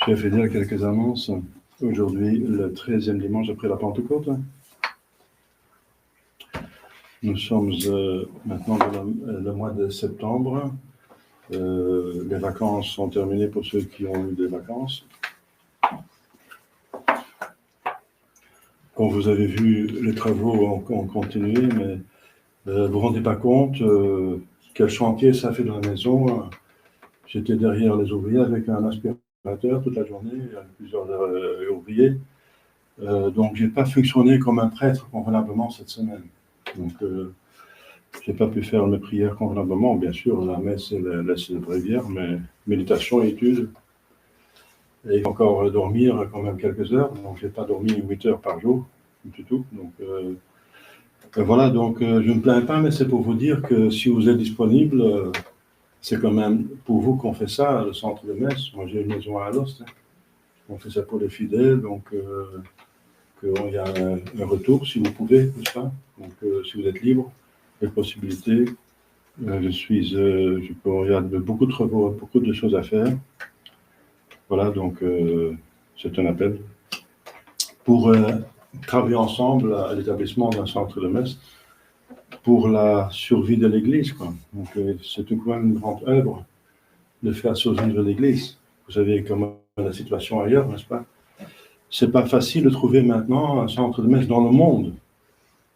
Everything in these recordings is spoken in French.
Je vais finir quelques annonces. Aujourd'hui, le 13e dimanche après la Pentecôte. Nous sommes maintenant dans le mois de septembre. Les vacances sont terminées pour ceux qui ont eu des vacances. Comme vous avez vu, les travaux ont continué, mais vous ne vous rendez pas compte quel chantier ça fait dans la maison. J'étais derrière les ouvriers avec un aspirateur toute la journée, avec plusieurs ouvriers. Donc, je n'ai pas fonctionné comme un prêtre convenablement cette semaine. Donc, je n'ai pas pu faire mes prières convenablement. Bien sûr, la messe et la bréviaire, mais méditation et études. Et encore dormir quand même quelques heures. Donc, je n'ai pas dormi 8 heures par jour du tout. Donc, voilà, donc je ne me plains pas, mais c'est pour vous dire que si vous êtes disponible, c'est quand même pour vous qu'on fait ça, le centre de messe. Moi, j'ai une maison à Alost. On fait ça pour les fidèles, donc qu'il y a un retour, si vous pouvez, n'est-ce pas? Donc, si vous êtes libre, les possibilités. Il y a beaucoup de choses à faire. Voilà, donc c'est un appel pour travailler ensemble à l'établissement d'un centre de messe pour la survie de l'Église, quoi. Donc, c'est quand même une grande œuvre de faire survivre l'Église. Vous savez comment la situation ailleurs, n'est-ce pas? C'est pas facile de trouver maintenant un centre de messe dans le monde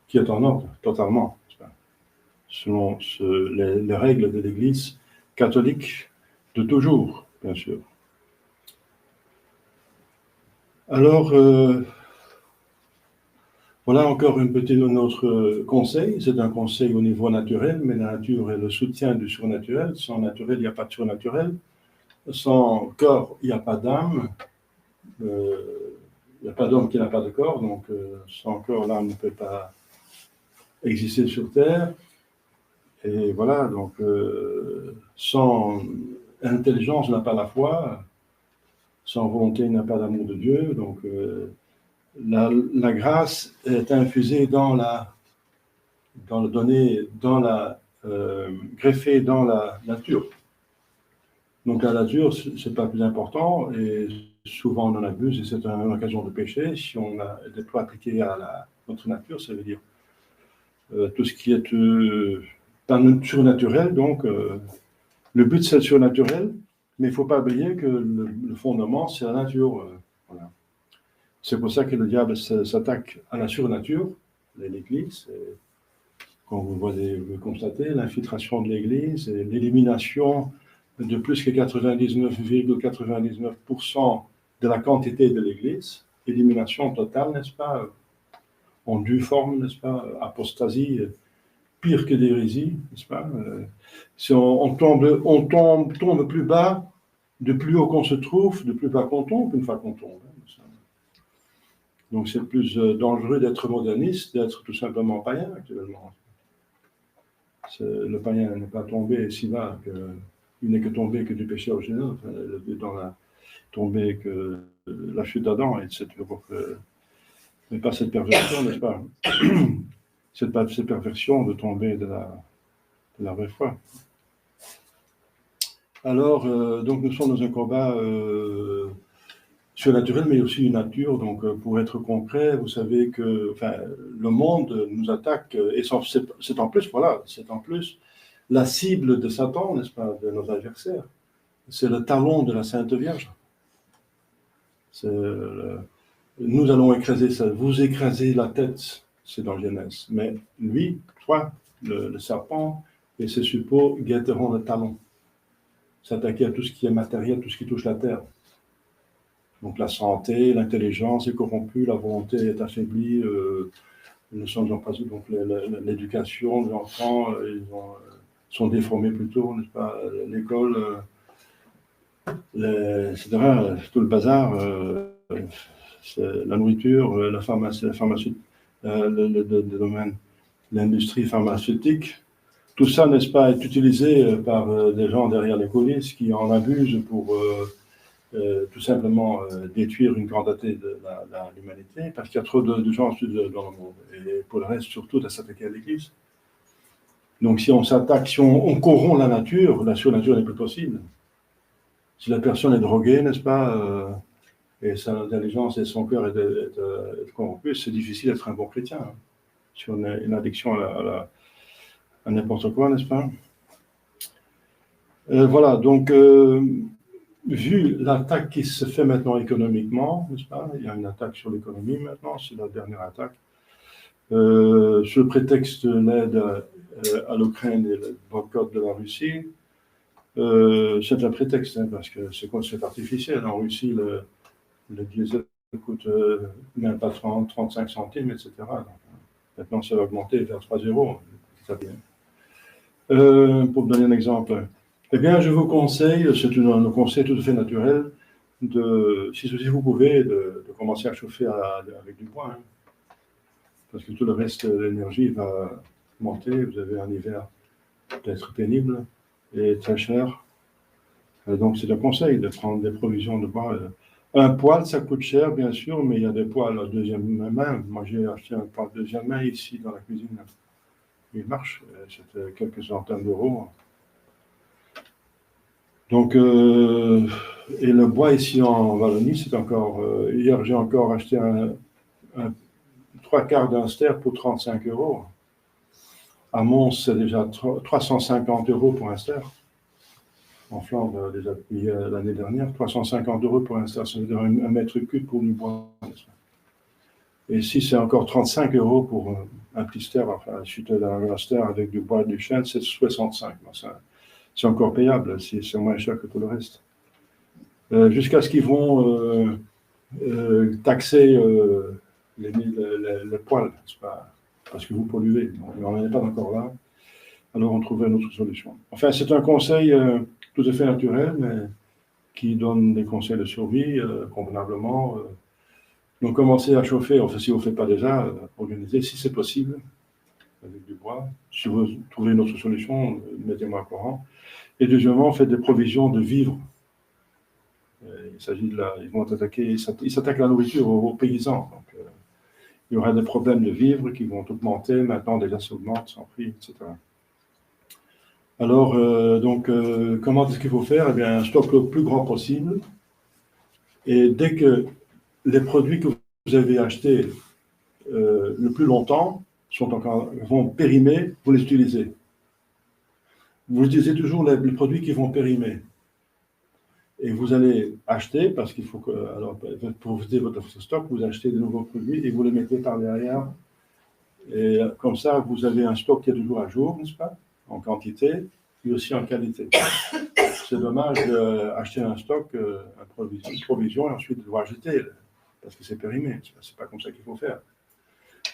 qui est en ordre, totalement, n'est-ce pas? Selon les règles de l'Église catholique de toujours, bien sûr. Alors, voilà encore notre conseil. C'est un conseil au niveau naturel, mais la nature est le soutien du surnaturel. Sans naturel, il n'y a pas de surnaturel. Sans corps, il n'y a pas d'âme. Il n'y a pas d'homme qui n'a pas de corps, donc sans corps, l'âme ne peut pas exister sur Terre. Et voilà, donc sans intelligence, on n'a pas la foi. Sans volonté, il n'y a pas d'amour de Dieu. Donc la grâce est infusée greffée dans la nature. Donc la nature, c'est pas plus important, et souvent on en abuse, et c'est une occasion de pécher. Si on a des lois appliquées à notre nature, ça veut dire tout ce qui est pas surnaturel. Donc le but c'est le surnaturel, mais il ne faut pas oublier que le fondement c'est la nature. Voilà. C'est pour ça que le diable s'attaque à la surnature, l'Église. Quand vous constatez l'infiltration de l'Église et l'élimination de plus que 99,99% de la quantité de l'Église, élimination totale, n'est-ce pas, en due forme, n'est-ce pas, apostasie, pire que d'hérésie, n'est-ce pas, si on tombe plus bas, de plus haut qu'on se trouve, de plus bas qu'on tombe, une fois qu'on tombe. Donc c'est plus dangereux d'être moderniste, d'être tout simplement païen actuellement. Le païen n'est pas tombé si bas qu'il n'est que tombé que du péché originel, dans la tombée que la chute d'Adam, etc. Mais pas cette perversion, n'est-ce pas? C'est pas cette perversion de tomber de la vraie foi. Alors, donc nous sommes dans un combat surnaturel, mais aussi une nature. Donc, pour être concret, vous savez que le monde nous attaque, et c'est en plus, voilà, c'est en plus la cible de Satan, n'est-ce pas, de nos adversaires. C'est le talon de la Sainte Vierge. Nous allons écraser ça. Vous écrasez la tête, c'est dans Genèse. Mais lui, toi, le serpent et ses suppôts guetteront le talon. S'attaquer à tout ce qui est matériel, tout ce qui touche la terre. Donc la santé, l'intelligence est corrompue, la volonté est affaiblie, nous sommes en passe, donc l'éducation, les enfants sont déformés plutôt, n'est-ce pas, l'école, etc., tout le bazar, la nourriture, la pharmacie, le domaine, l'industrie pharmaceutique, tout ça, n'est-ce pas, est utilisé par des gens derrière les coulisses qui en abusent pour tout simplement détruire une quantité de l'humanité, parce qu'il y a trop de gens dans le monde, et pour le reste, surtout, de s'attaquer à l'Église. Donc si on s'attaque, si on corrompt la nature, la surnature n'est plus possible. Si la personne est droguée, n'est-ce pas, et sa intelligence et son cœur est corrompu, c'est difficile d'être un bon chrétien. Hein. Si on a une addiction à n'importe quoi, n'est-ce pas? Voilà, donc, vu l'attaque qui se fait maintenant économiquement, n'est-ce pas? Il y a une attaque sur l'économie maintenant, c'est la dernière attaque. Sous le prétexte de l'aide à l'Ukraine et le boycott de la Russie, c'est un prétexte, hein, parce que c'est artificiel. En Russie, le diesel coûte même pas 30, 35 centimes, etc. Donc, maintenant, ça va augmenter vers 3 euros. Ça bien. Pour vous donner un exemple, eh bien, je vous conseille, c'est un conseil tout à fait naturel, si vous pouvez, de commencer à chauffer avec du bois. Hein, parce que tout le reste de l'énergie va monter. Vous avez un hiver peut-être pénible et très cher. Donc, c'est un conseil de prendre des provisions de bois. Un poêle, ça coûte cher, bien sûr, mais il y a des poêles à deuxième main. Moi, j'ai acheté un poêle deuxième main ici dans la cuisine. Il marche, c'était quelques centaines d'euros. Donc, et le bois ici en Wallonie, c'est encore. Hier, j'ai encore acheté un 3/4 d'un ster pour 35 euros. À Mons, c'est déjà 350 euros pour un ster. En Flandre, déjà depuis l'année dernière, 350 euros pour un ster, ça veut dire un mètre cube pour du bois. Et ici, c'est encore 35 euros pour un petit ster, enfin, suite à un ster avec du bois du chêne, c'est 65. C'est encore payable, c'est moins cher que tout le reste. Jusqu'à ce qu'ils vont taxer les poils, parce que vous polluez. Mais on n'est pas encore là. Alors on trouverait une autre solution. Enfin, c'est un conseil tout à fait naturel, mais qui donne des conseils de survie convenablement. Donc commencez à chauffer, enfin si vous ne faites pas déjà, organisez si c'est possible, avec du bois. Si vous trouvez une autre solution, mettez-moi au courant. Et deuxièmement, faites des provisions de vivres. Il s'agit ils vont attaquer, ils s'attaquent à la nourriture aux paysans. Donc, il y aura des problèmes de vivres qui vont augmenter. Maintenant, déjà, ça augmente sans prix, etc. Alors, comment est-ce qu'il faut faire? Eh bien, un stock le plus grand possible. Et dès que les produits que vous avez achetés le plus longtemps vont périmer, vous les utilisez. Vous utilisez toujours les produits qui vont périmer. Et vous allez acheter, parce qu'il faut que, alors, pour vider votre stock, vous achetez de nouveaux produits et vous les mettez par derrière. Et comme ça, vous avez un stock qui est toujours à jour, n'est-ce pas? En quantité, et aussi en qualité. C'est dommage d'acheter un stock, une provision, et ensuite de devoir jeter, parce que c'est périmé. C'est pas comme ça qu'il faut faire.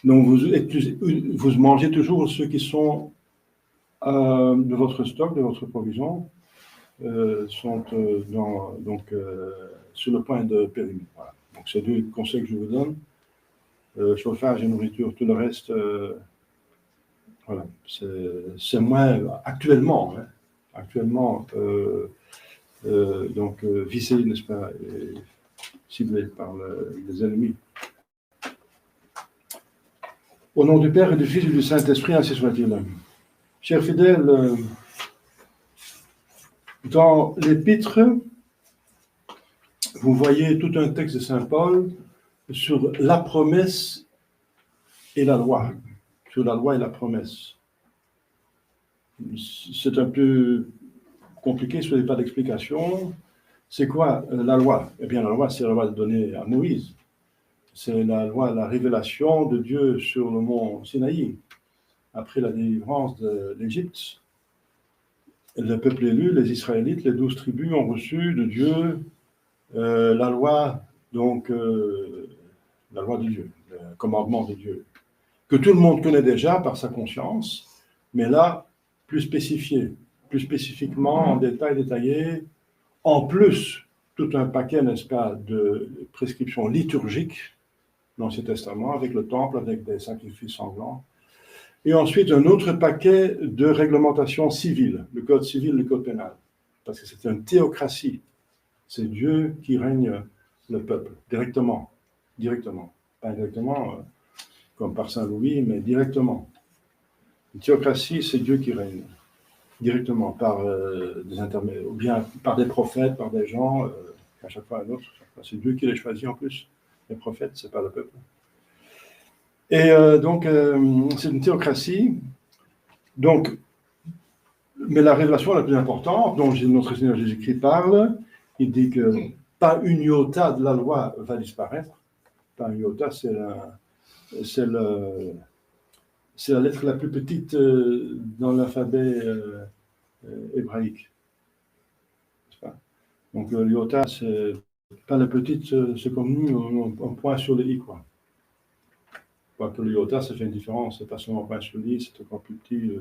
Donc, vous mangez toujours ceux qui sont de votre stock, de votre provision, sont sur le point de périmer. Voilà. Donc, c'est deux conseils que je vous donne. Chauffage et nourriture, tout le reste, voilà, c'est moins actuellement. Hein, actuellement, visé, n'est-ce pas, et ciblé par les ennemis. Au nom du Père et du Fils et du Saint-Esprit, ainsi soit-il. Chers fidèles, dans l'Épître, vous voyez tout un texte de Saint Paul sur la promesse et la loi. Sur la loi et la promesse. C'est un peu compliqué, si vous n'avez pas d'explication. C'est quoi la loi? Eh bien, la loi, c'est la loi donnée à Moïse. C'est la loi, la révélation de Dieu sur le mont Sinaï, après la délivrance de l'Égypte. Le peuple élu, les Israélites, les 12 tribus ont reçu de Dieu la loi, donc la loi de Dieu, le commandement de Dieu, que tout le monde connaît déjà par sa conscience, mais là, plus spécifié, plus spécifiquement, en détail détaillé, en plus, tout un paquet, n'est-ce pas, de prescriptions liturgiques dans l'Ancien Testament, avec le temple, avec des sacrifices sanglants, et ensuite un autre paquet de réglementations civiles, le code civil, le code pénal, parce que c'est une théocratie, c'est Dieu qui règne le peuple, directement, pas indirectement, comme par Saint Louis, mais directement. Une théocratie, c'est Dieu qui règne. directement par des intermédiaires, ou bien par des prophètes, par des gens, à chaque fois un autre. C'est Dieu qui les choisit en plus. Les prophètes, c'est pas le peuple. Et donc, c'est une théocratie. Donc, mais la révélation la plus importante, dont notre Seigneur Jésus-Christ parle, il dit que pas une iota de la loi va disparaître. Pas une iota, c'est la lettre la plus petite dans l'alphabet hébraïque. Donc l'iota, c'est pas la petite, c'est comme nous, on point sur le i, quoi. Que l'iota, ça fait une différence, c'est pas seulement un point sur le i, c'est encore plus petit.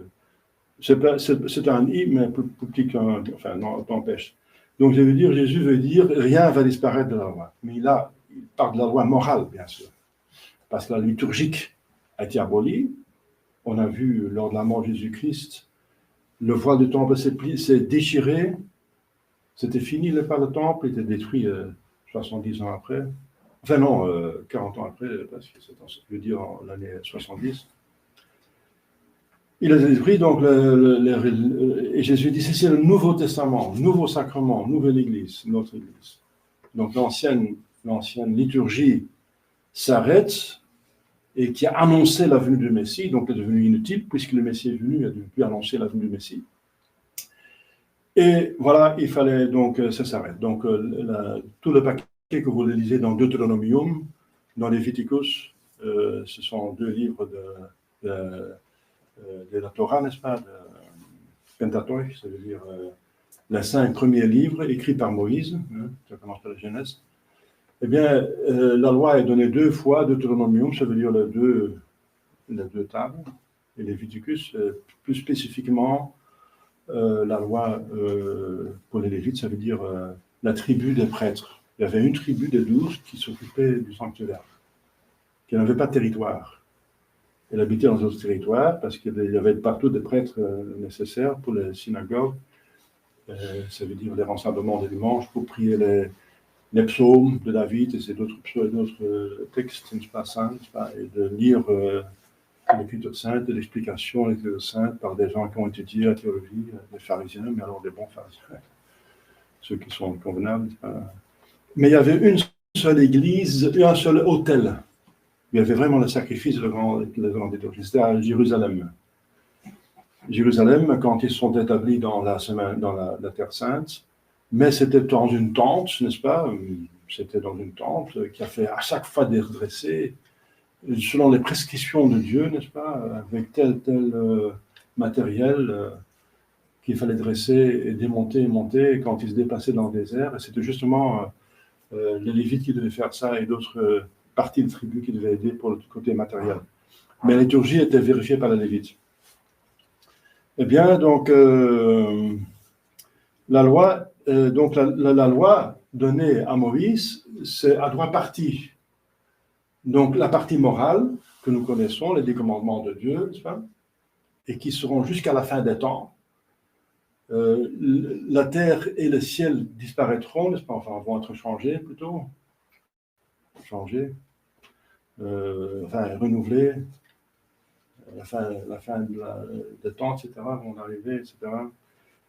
C'est un i, mais plus petit qu'un, enfin, non, t'empêche. Donc, Jésus veut dire, rien va disparaître de la loi. Mais il parle de la loi morale, bien sûr. Parce que la liturgique a été abolie. On a vu, lors de la mort de Jésus-Christ, le voile du temple s'est déchiré. C'était fini, le temple était détruit 70 ans après. Enfin non, 40 ans après, parce que je veux dire en l'année 70. Il a détruit, donc, et Jésus dit, c'est le Nouveau Testament, Nouveau Sacrement, Nouvelle Église, notre Église. Donc l'ancienne liturgie s'arrête et qui a annoncé la venue du Messie, donc est devenue inutile, puisque le Messie est venu, il a pu annoncer la venue du Messie. Et voilà, il fallait donc, ça s'arrête. Donc tout le paquet que vous lisez dans Deutéronomium, dans Léviticus, ce sont 2 livres de la Torah, n'est-ce pas, de Pentateuch, ça veut dire les 5 premiers livres écrits par Moïse, ça commence par la Genèse. Eh bien, la loi est donnée 2 fois, Deutéronomium, ça veut dire les deux tables, et Léviticus, plus spécifiquement, la loi pour les Lévites, ça veut dire la tribu des prêtres. Il y avait une tribu des 12 qui s'occupait du sanctuaire, qui n'avait pas de territoire. Elle habitait dans d'autres territoires parce qu'il y avait partout des prêtres nécessaires pour les synagogues. Ça veut dire les rassemblements des dimanches pour prier les psaumes de David et c'est d'autres textes, n'est-ce pas, saints, n'est-ce pas, et de lire l'écriture sainte et l'explication de l'écriture sainte par des gens qui ont étudié la théologie, des pharisiens, mais alors des bons pharisiens, ceux qui sont convenables, n'est-ce pas. Mais il y avait une seule église et un seul autel. Il y avait vraiment le sacrifice de la grande liturgie. C'était à Jérusalem. Jérusalem, quand ils sont établis dans la Terre Sainte, mais c'était dans une tente, n'est-ce pas? C'était dans une tente qui a fait à chaque fois des redressés, selon les prescriptions de Dieu, n'est-ce pas? Avec tel matériel qu'il fallait dresser et démonter et monter quand ils se déplaçaient dans le désert. Et c'était justement les Lévites qui devaient faire ça et d'autres parties de tribus qui devaient aider pour le côté matériel. Mais la liturgie était vérifiée par les Lévites. Eh bien, donc, la loi donnée à Moïse, c'est à 3 parties. Donc, la partie morale que nous connaissons, les 10 commandements de Dieu, n'est-ce pas, et qui seront jusqu'à la fin des temps. La terre et le ciel disparaîtront, n'est-ce pas, enfin, vont être changés plutôt. Changés. Renouvelés. La fin des temps, etc., vont arriver, etc.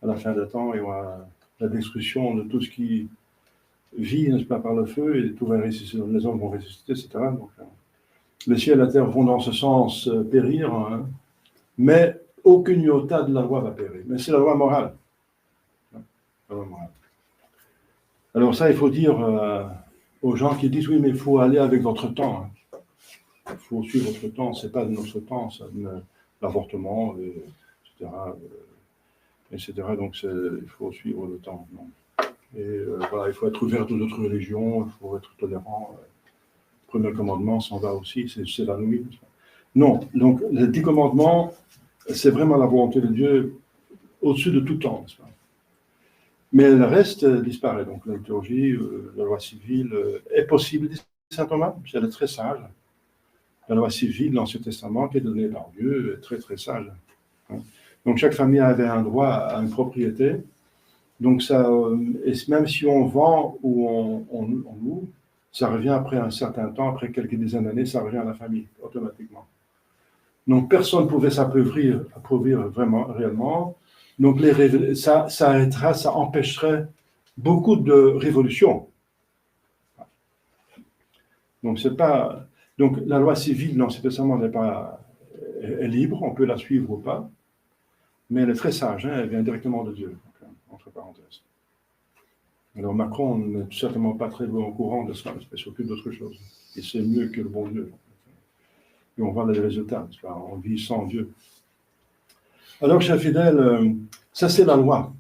À la fin des temps, il y aura la destruction de tout ce qui vit, n'est-ce pas, par le feu, et tout va ressusciter, les hommes vont ressusciter, etc. Donc, le ciel et la terre vont dans ce sens périr, hein, mais aucune iota de la loi va périr. Mais c'est la loi morale. La loi morale. Alors ça, il faut dire aux gens qui disent, oui, mais il faut aller avec votre temps. Hein. Il faut suivre votre temps, c'est pas de notre temps, ça, l'avortement, etc. Donc il faut suivre le temps. Non. Et voilà, il faut être ouvert aux autres religions, il faut être tolérant. Le premier commandement s'en va aussi, c'est la nuit. Non, donc les 10 commandements, c'est vraiment la volonté de Dieu au-dessus de tout temps, n'est-ce pas? Mais le reste disparaît. Donc la liturgie, la loi civile est possible, dit saint Thomas, elle est très sage. La loi civile de l'Ancien Testament qui est donnée par Dieu est très très sage. Donc chaque famille avait un droit à une propriété. Donc ça, et même si on vend ou on loue, ça revient après un certain temps, après quelques dizaines d'années, ça revient à la famille automatiquement. Donc personne ne pouvait s'appauvrir vraiment, réellement. Donc ça arrêtera, ça empêcherait beaucoup de révolutions. Donc c'est pas, donc la loi civile dans l'Ancien Testament n'est pas est libre, on peut la suivre ou pas, mais elle est très sage, elle vient directement de Dieu, entre parenthèses. Alors Macron n'est certainement pas très au courant de ça, il s'occupe d'autre chose. Et c'est mieux que le bon Dieu. Et on voit les résultats, on vit sans Dieu. Alors, chers fidèles, ça c'est la loi.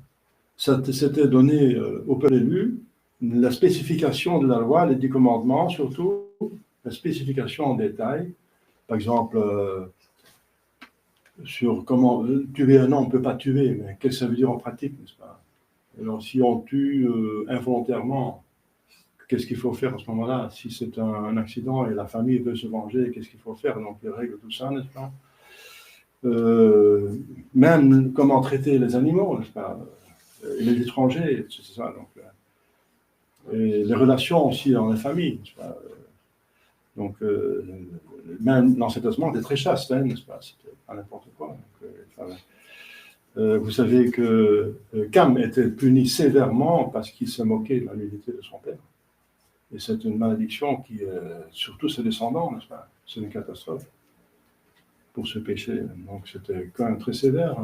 Ça c'était donné au peuple élu, la spécification de la loi, les 10 commandements surtout, la spécification en détail. Par exemple, sur comment tuer un homme, on ne peut pas tuer, mais qu'est-ce que ça veut dire en pratique, n'est-ce pas? Alors, si on tue involontairement, qu'est-ce qu'il faut faire à ce moment-là? Si c'est un accident et la famille veut se venger, qu'est-ce qu'il faut faire? Donc, les règles, tout ça, n'est-ce pas? Même comment traiter les animaux, n'est-ce pas? Et les étrangers, c'est ça. Donc, et les relations aussi dans les familles, n'est-ce pas? Donc, même l'Ancien Testament était très chaste, hein, n'est-ce pas? C'était pas n'importe quoi. Donc, vous savez que Cam était puni sévèrement parce qu'il se moquait de la nudité de son père. Et c'est une malédiction qui, surtout ses descendants, n'est-ce pas? C'est une catastrophe pour ce péché. Donc c'était quand même très sévère.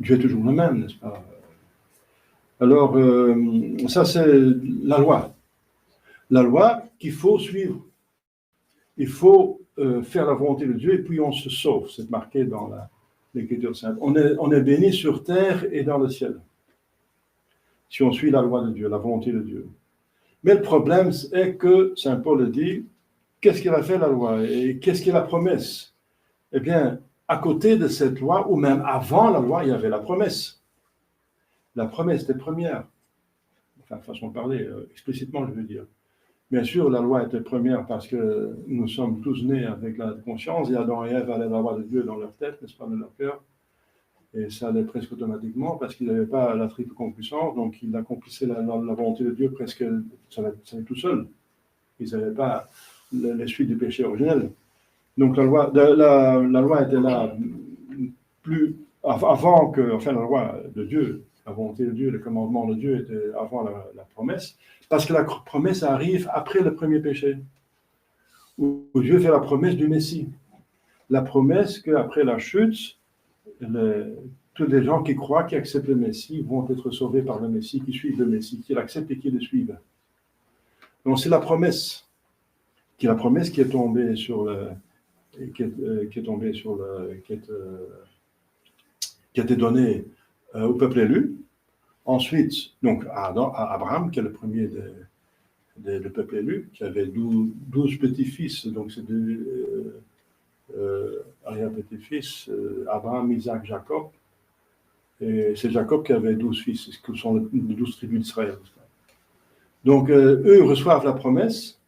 Dieu est toujours le même, n'est-ce pas? Alors, ça c'est la loi. La loi qu'il faut suivre. Il faut faire la volonté de Dieu et puis on se sauve. C'est marqué dans l'Écriture sainte. On est béni sur terre et dans le ciel. Si on suit la loi de Dieu, la volonté de Dieu. Mais le problème est que, Saint Paul dit, qu'est-ce qu'il a fait la loi et qu'est-ce qu'il a la promesse? Eh bien, à côté de cette loi, ou même avant la loi, il y avait la promesse. La promesse était première. Enfin, façon de parler, explicitement, je veux dire. Bien sûr, la loi était première parce que nous sommes tous nés avec la conscience, et Adam et Ève avaient la loi de Dieu dans leur tête, n'est-ce pas, dans leur cœur. Et ça allait presque automatiquement parce qu'ils n'avaient pas la triple concupiscence, donc ils accomplissaient la volonté de Dieu presque ça allait tout seul. Ils n'avaient pas les suites du péché originel. Donc la loi était là plus avant que, enfin la loi de Dieu, la volonté de Dieu, le commandement de Dieu était avant la promesse, parce que la promesse arrive après le premier péché, où Dieu fait la promesse du Messie. La promesse qu'après la chute, tous les gens qui croient, qui acceptent le Messie, vont être sauvés par le Messie, qui suivent le Messie, qui l'acceptent et qui le suivent. Donc c'est la promesse qui est tombée sur le, qui a été donnée au peuple élu. Ensuite, donc à Abraham, qui est le premier du peuple élu, qui avait 12 petits-fils, donc c'est arrière-petits-fils, Abraham, Isaac, Jacob. Et c'est Jacob qui avait 12 fils, ce sont les 12 tribus d'Israël. Donc, eux reçoivent la promesse,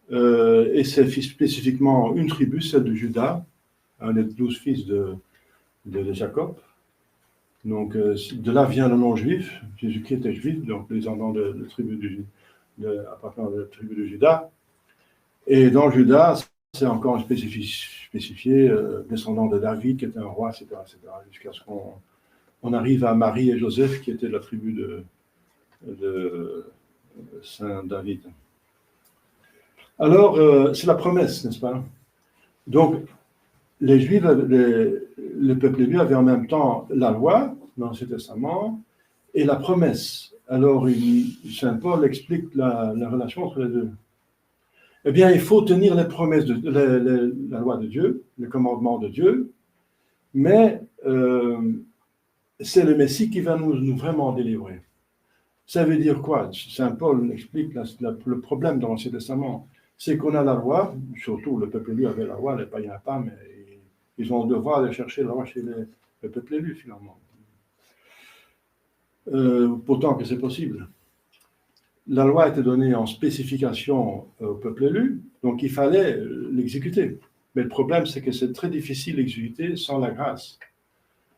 et c'est spécifiquement une tribu, celle de Juda, un des 12 fils de Jacob. Donc, de là vient le nom juif. Jésus-Christ était juif, donc descendant de tribu appartenant à la tribu de Juda. Et dans Juda, c'est encore spécifié, descendant de David, qui était un roi, etc., jusqu'à ce qu'on arrive à Marie et Joseph, qui étaient de la tribu de Saint David. Alors, c'est la promesse, n'est-ce pas? Donc, les Juifs, le peuple élu avait en même temps la loi, dans l'Ancien Testament, et la promesse. Alors, Saint Paul explique la relation entre les deux. Eh bien, il faut tenir les promesses, la loi de Dieu, le commandement de Dieu, mais c'est le Messie qui va nous vraiment délivrer. Ça veut dire quoi? Saint Paul explique le problème dans l'Ancien Testament. C'est qu'on a la loi, surtout le peuple élu avait la loi, les païens pas, mais ils ont le devoir de chercher la loi chez le peuple élu, finalement. Pourtant que c'est possible. La loi était donnée en spécification au peuple élu, donc il fallait l'exécuter. Mais le problème, c'est que c'est très difficile d'exécuter sans la grâce,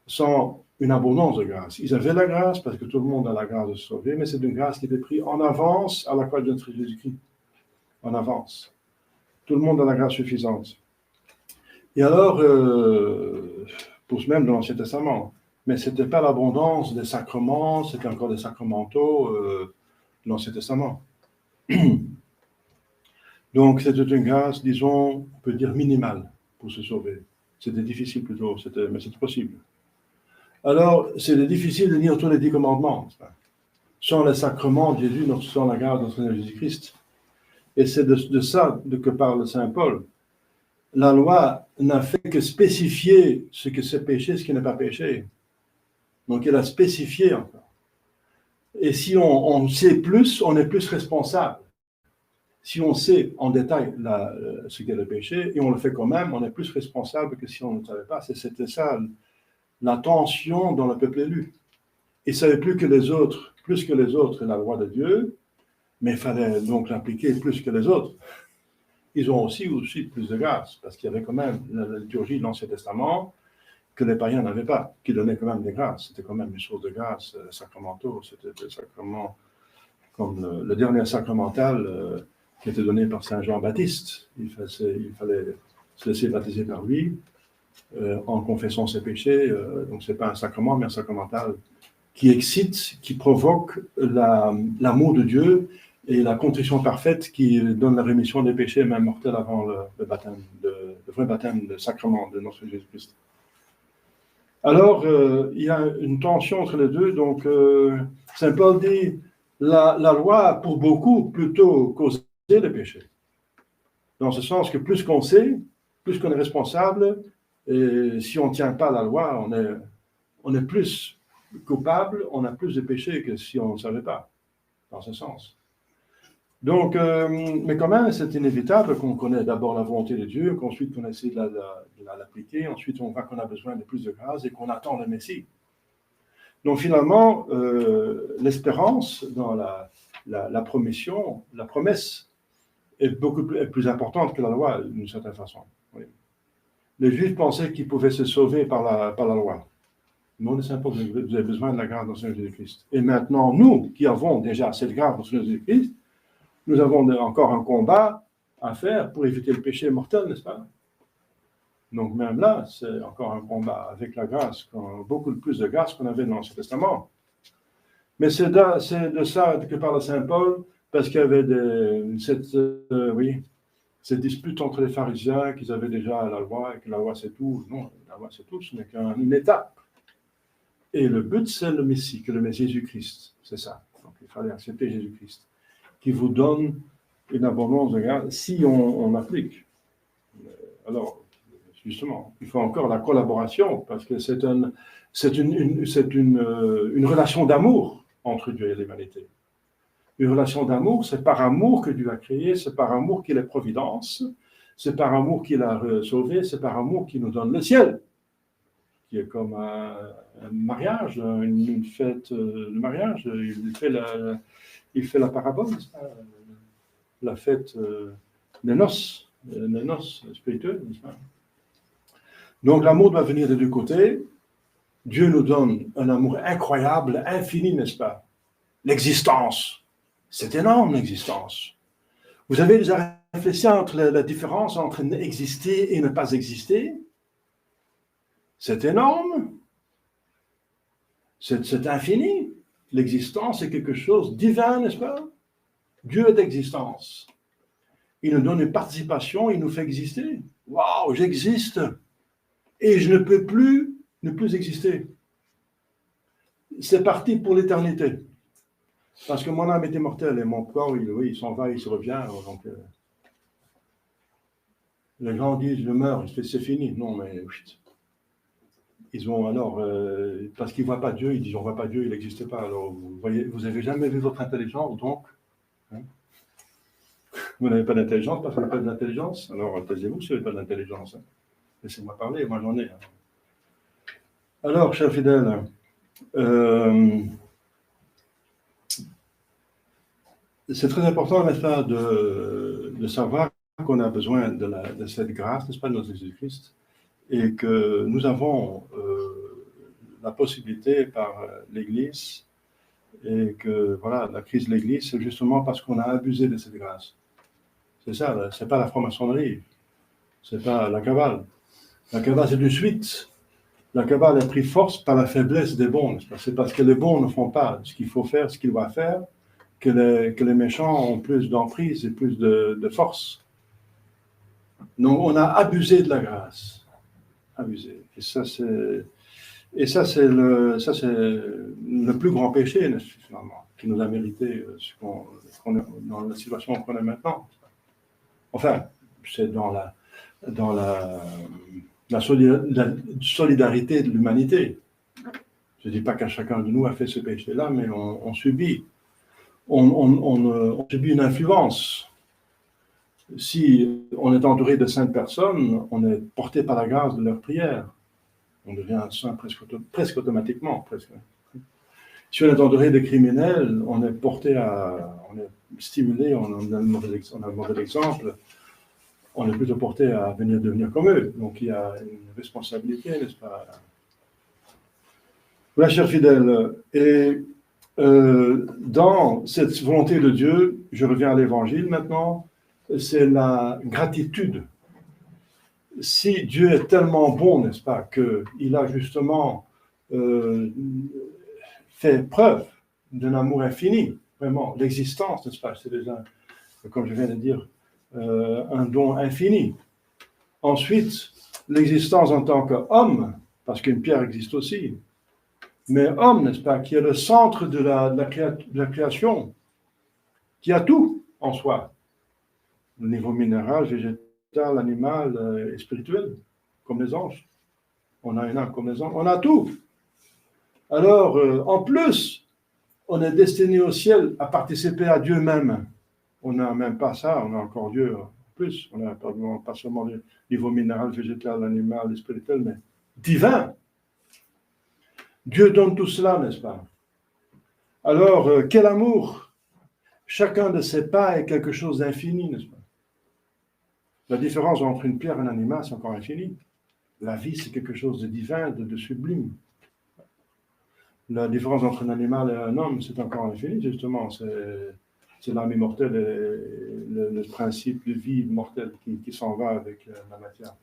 sans une abondance de grâce. Ils avaient la grâce, parce que tout le monde a la grâce de se sauver, mais c'est une grâce qui était prise en avance à la croix de notre Jésus-Christ. En avance. Tout le monde a la grâce suffisante. Et alors, pour ce même dans l'Ancien Testament, Mais ce n'était pas l'abondance des sacrements, c'était encore des sacramentaux de l'Ancien Testament. Donc, c'était une grâce, disons, on peut dire minimale pour se sauver. C'était difficile plutôt, mais c'était possible. Alors, c'est difficile de lire tous les 10 commandements. Sans les sacrements de Jésus, sans la grâce de notre Seigneur Jésus-Christ. Et c'est de ça que parle Saint Paul. La loi n'a fait que spécifier ce que c'est péché, ce qui n'est pas péché. Donc, elle a spécifié encore. Et si on sait plus, on est plus responsable. Si on sait en détail ce qu'est le péché, et on le fait quand même, on est plus responsable que si on ne savait pas. C'était ça, la tension dans le peuple élu. Ils ne savaient plus que les autres, la loi de Dieu, mais il fallait donc l'appliquer plus que les autres. Ils ont aussi plus de grâce, parce qu'il y avait quand même la liturgie de l'Ancien Testament que les païens n'avaient pas, qui donnait quand même des grâces. C'était quand même une source de grâce sacramentaux. C'était des sacrements comme le dernier sacramental qui était donné par Saint Jean-Baptiste. Il fallait se laisser baptiser par lui en confessant ses péchés. Donc, ce n'est pas un sacrement, mais un sacramental qui excite, qui provoque l'amour de Dieu et la contrition parfaite qui donne la rémission des péchés, même mortels, avant le baptême, le vrai baptême, le sacrement de notre Jésus-Christ. Alors, il y a une tension entre les deux. Donc, Saint Paul dit, la loi a pour beaucoup plutôt causé les péchés. Dans ce sens que plus qu'on sait, plus qu'on est responsable, et si on ne tient pas la loi, on est plus coupable, on a plus de péchés que si on ne savait pas, dans ce sens. Donc, mais quand même, c'est inévitable qu'on connaît d'abord la volonté de Dieu, qu'ensuite on essaie de l'appliquer, ensuite on voit qu'on a besoin de plus de grâce et qu'on attend le Messie. Donc finalement, l'espérance dans la promission, la promesse, est beaucoup plus importante que la loi, d'une certaine façon. Oui. Les Juifs pensaient qu'ils pouvaient se sauver par la loi. Non, c'est important, vous avez besoin de la grâce dans Seigneur Jésus-Christ. Et maintenant, nous, qui avons déjà cette grâce dans Seigneur Jésus-Christ, nous avons encore un combat à faire pour éviter le péché mortel, n'est-ce pas? Donc même là, c'est encore un combat avec la grâce, beaucoup plus de grâce qu'on avait dans l'Ancien Testament. Mais c'est de ça que parle Saint Paul, parce qu'il y avait cette dispute entre les pharisiens, qu'ils avaient déjà la loi, et que la loi c'est tout. Non, la loi c'est tout, ce n'est qu'une étape. Et le but, c'est le Messie, que le Messie Jésus-Christ. C'est ça. Donc il fallait accepter Jésus-Christ, qui vous donne une abondance de grâce si on applique. Alors, justement, il faut encore la collaboration, parce que c'est une relation d'amour entre Dieu et l'humanité. Une relation d'amour, c'est par amour que Dieu a créé, c'est par amour qu'il est providence, c'est par amour qu'il a sauvé, c'est par amour qu'il nous donne le ciel, qui est comme un mariage, une fête de mariage. Il fait la parabole, la fête des noces spirituelles, n'est-ce pas? Donc l'amour doit venir des deux côtés. Dieu nous donne un amour incroyable, infini, n'est-ce pas? L'existence. C'est énorme, l'existence. Vous avez déjà réfléchi entre la différence entre exister et ne pas exister? C'est énorme. C'est infini. L'existence est quelque chose de divin, n'est-ce pas? Dieu est d'existence. Il nous donne une participation, il nous fait exister. Waouh, j'existe. Et je ne peux plus ne plus exister. C'est parti pour l'éternité. Parce que mon âme est immortelle et mon corps, il s'en va, il se revient. Donc, les gens disent, je meurs, c'est fini. Non, mais ils ont alors, parce qu'ils ne voient pas Dieu, ils disent, on ne voit pas Dieu, il n'existe pas. Alors, vous n'avez jamais vu votre intelligence, donc, hein, vous n'avez pas d'intelligence parce que vous n'avez pas d'intelligence. Alors, taisez-vous si vous n'avez pas d'intelligence. Hein. Laissez-moi parler, moi j'en ai. Hein. Alors, chers fidèles, c'est très important, n'est-ce pas, de savoir qu'on a besoin de cette grâce, n'est-ce pas, de notre Jésus-Christ, et que nous avons la possibilité par l'Église, et que, voilà, la crise de l'Église, c'est justement parce qu'on a abusé de cette grâce. C'est ça, c'est pas la franc-maçonnerie, c'est pas la cabale. La cabale, c'est une suite. La Kabbale a pris force par la faiblesse des bons. C'est parce que les bons ne font pas ce qu'il faut faire, ce qu'ils doivent faire, que les méchants ont plus d'emprise et plus de force. Donc, on a abusé de la grâce. Abusé. Et ça, c'est le plus grand péché, finalement, qui nous a mérité dans la situation qu'on est maintenant. Enfin, c'est dans la solidarité de l'humanité. Je ne dis pas qu'à chacun de nous a fait ce péché-là, mais on subit. On subit une influence. Si on est entouré de saintes personnes, on est porté par la grâce de leur prière. On devient saint presque automatiquement. Presque. Si on est entouré de criminels, on est stimulé, on a un mauvais exemple, on est plutôt porté à devenir comme eux. Donc il y a une responsabilité, n'est-ce pas? Voilà, chers fidèles, et dans cette volonté de Dieu, je reviens à l'Évangile maintenant, c'est la gratitude. Si Dieu est tellement bon, n'est-ce pas, qu'il a justement fait preuve d'un amour infini, vraiment, l'existence, n'est-ce pas, c'est déjà, comme je viens de dire, un don infini. Ensuite, l'existence en tant qu'homme, parce qu'une pierre existe aussi, mais homme, n'est-ce pas, qui est le centre de la création, qui a tout en soi, au niveau minéral, végétal, animal et spirituel, comme les anges. On a une âme comme les anges, on a tout. Alors, en plus, on est destiné au ciel à participer à Dieu même. On n'a même pas ça, on a encore Dieu en plus. On n'a pas seulement le niveau minéral, végétal, animal et spirituel, mais divin. Dieu donne tout cela, n'est-ce pas? Alors, quel amour! Chacun de ces pas est quelque chose d'infini, n'est-ce pas? La différence entre une pierre et un animal, c'est encore infini. La vie, c'est quelque chose de divin, de sublime. La différence entre un animal et un homme, c'est encore infini, justement. C'est l'âme immortelle et le principe de vie mortelle qui s'en va avec la matière.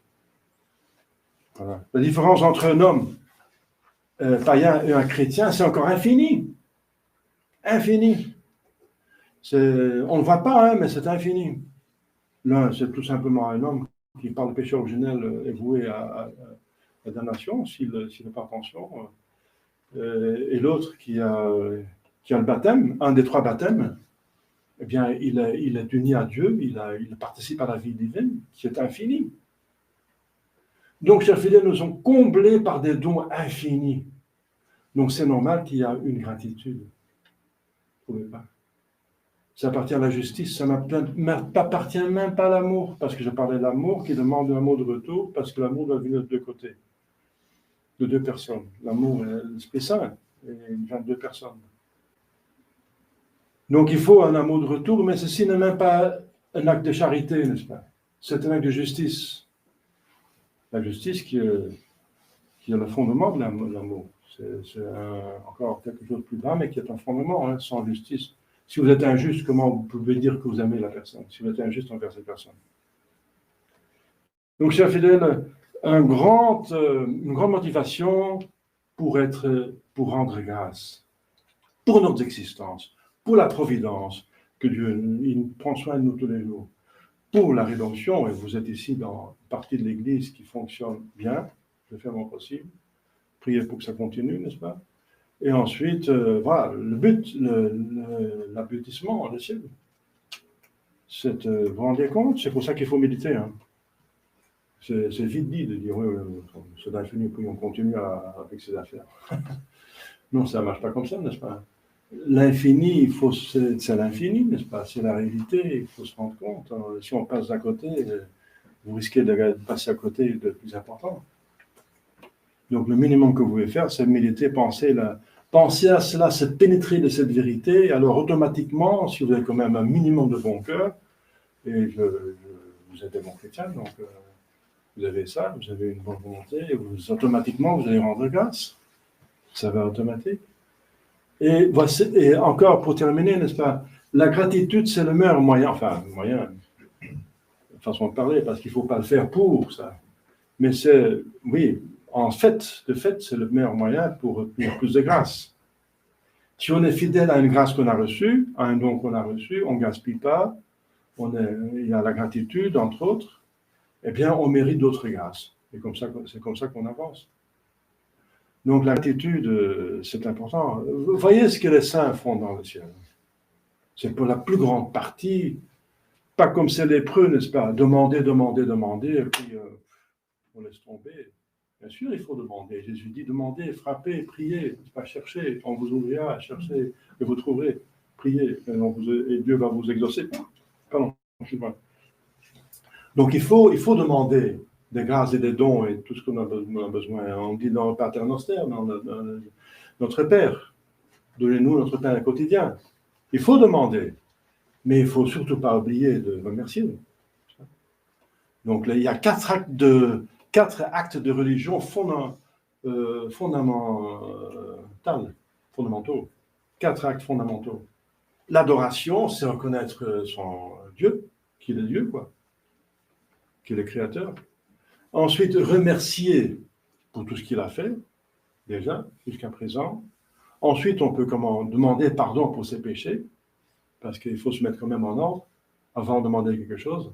Voilà. La différence entre un homme païen et un chrétien, c'est encore infini. Infini. On ne le voit pas, hein, mais c'est infini. L'un, c'est tout simplement un homme qui, par le péché originel, est voué à la damnation, s'il n'a pas attention. Et l'autre qui a le baptême, un des 3 baptêmes, eh bien, il est uni à Dieu, il participe à la vie divine, qui est infinie. Donc, chers fidèles, nous sommes comblés par des dons infinis. Donc, c'est normal qu'il y ait une gratitude. Vous ne pouvez pas. Ça appartient à la justice, ça n'appartient même pas à l'amour, parce que je parlais de l'amour qui demande un mot de retour, parce que l'amour doit venir de 2 côtés, de 2 personnes. L'amour est l'Esprit Saint, et il vient de 2 personnes. Donc il faut un amour de retour, mais ceci n'est même pas un acte de charité, n'est-ce pas? C'est un acte de justice. La justice qui est le fondement de l'amour. C'est encore quelque chose de plus grand, mais qui est un fondement, hein, sans justice. Si vous êtes injuste, comment vous pouvez dire que vous aimez la personne, si vous êtes injuste envers cette personne? Donc, chers fidèles, une grande motivation pour rendre grâce, pour notre existence, pour la providence, que Dieu il prend soin de nous tous les jours, pour la rédemption, et vous êtes ici dans une partie de l'Église qui fonctionne bien, je fais mon possible, priez pour que ça continue, n'est-ce pas? Et ensuite, voilà, le but, l'aboutissement, le ciel. Vous vous rendez compte? C'est pour ça qu'il faut méditer. Hein. C'est vite dit de dire, oui, c'est l'infini, puis on continue avec ses affaires. Non, ça ne marche pas comme ça, n'est-ce pas? L'infini, c'est l'infini, n'est-ce pas? C'est la réalité, il faut se rendre compte. Hein. Si on passe à côté, vous risquez de passer à côté de plus important. Donc, le minimum que vous pouvez faire, c'est méditer, penser à cela, se pénétrer de cette vérité. Alors, automatiquement, si vous avez quand même un minimum de bon cœur, et vous êtes des bons chrétiens, donc vous avez ça, vous avez une bonne volonté, et automatiquement, vous allez rendre grâce. Ça va automatique. Et encore, pour terminer, n'est-ce pas, la gratitude, c'est le meilleur moyen, façon de parler, parce qu'il ne faut pas le faire pour ça. Mais oui, de fait, c'est le meilleur moyen pour obtenir plus de grâce. Si on est fidèle à une grâce qu'on a reçue, à un don qu'on a reçu, on ne gaspille pas, il y a la gratitude, entre autres, eh bien, on mérite d'autres grâces. C'est comme ça qu'on avance. Donc, la gratitude, c'est important. Vous voyez ce que les saints font dans le ciel. C'est pour la plus grande partie, pas comme ces lépreux, n'est-ce pas? Demander, et puis on laisse tomber. Bien sûr, il faut demander. Jésus dit demandez, frappez, priez, pas chercher. On vous ouvrira, cherchez et vous trouverez. Priez et Dieu va vous exaucer. Pardon, excuse-moi. Donc il faut demander des grâces et des dons et tout ce qu'on a besoin. On dit dans le Pater Noster, dans notre Père, donnez-nous notre pain quotidien. Il faut demander, mais il ne faut surtout pas oublier de remercier. Donc là, il y a quatre actes de religion fondamentaux. 4 actes fondamentaux. L'adoration, c'est reconnaître son Dieu, qu'il est Dieu, quoi, qu'il est créateur. Ensuite, remercier pour tout ce qu'il a fait, déjà, jusqu'à présent. Ensuite, on peut demander pardon pour ses péchés, parce qu'il faut se mettre quand même en ordre avant de demander quelque chose.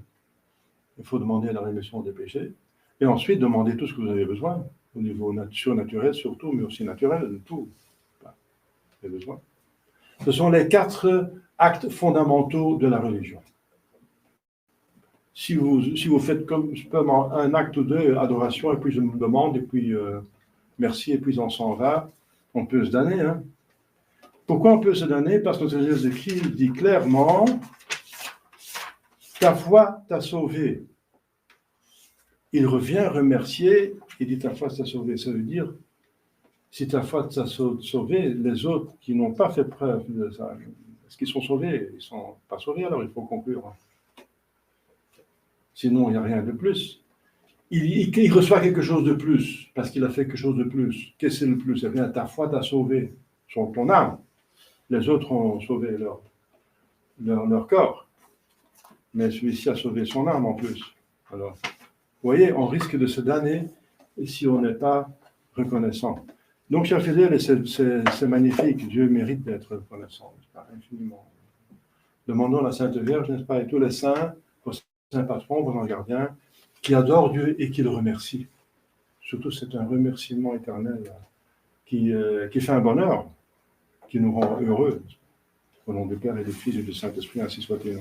Il faut demander la rémission des péchés. Et ensuite, demander tout ce que vous avez besoin, au niveau surnaturel surtout, mais aussi naturel, tout. Vous avez besoin. Ce sont les 4 actes fondamentaux de la religion. Si vous faites comme un acte ou 2, adoration, et puis je me demande, et puis merci, et puis on s'en va, on peut se damner. Hein. Pourquoi on peut se damner? Parce que Jésus-Christ dit clairement, ta foi t'a sauvé. Il revient remercier, il dit ta foi t'a sauvé. Ça veut dire, si ta foi t'a sauvé, les autres qui n'ont pas fait preuve de ça, est-ce qu'ils sont sauvés? Ils ne sont pas sauvés, alors il faut conclure. Sinon, il n'y a rien de plus. Il reçoit quelque chose de plus, parce qu'il a fait quelque chose de plus. Qu'est-ce que c'est le plus? Eh bien, ta foi t'a sauvé, ton âme. Les autres ont sauvé leur corps. Mais celui-ci a sauvé son âme en plus. Alors, vous voyez, on risque de se damner si on n'est pas reconnaissant. Donc, chers fidèles, c'est magnifique. Dieu mérite d'être reconnaissant, infiniment. Demandons à la Sainte Vierge, n'est-ce pas, et tous les saints, vos saints patrons, vos anges gardiens, qui adorent Dieu et qui le remercient. Surtout, c'est un remerciement éternel qui fait un bonheur, qui nous rend heureux. Au nom du Père et du Fils et du Saint-Esprit, ainsi soit-il.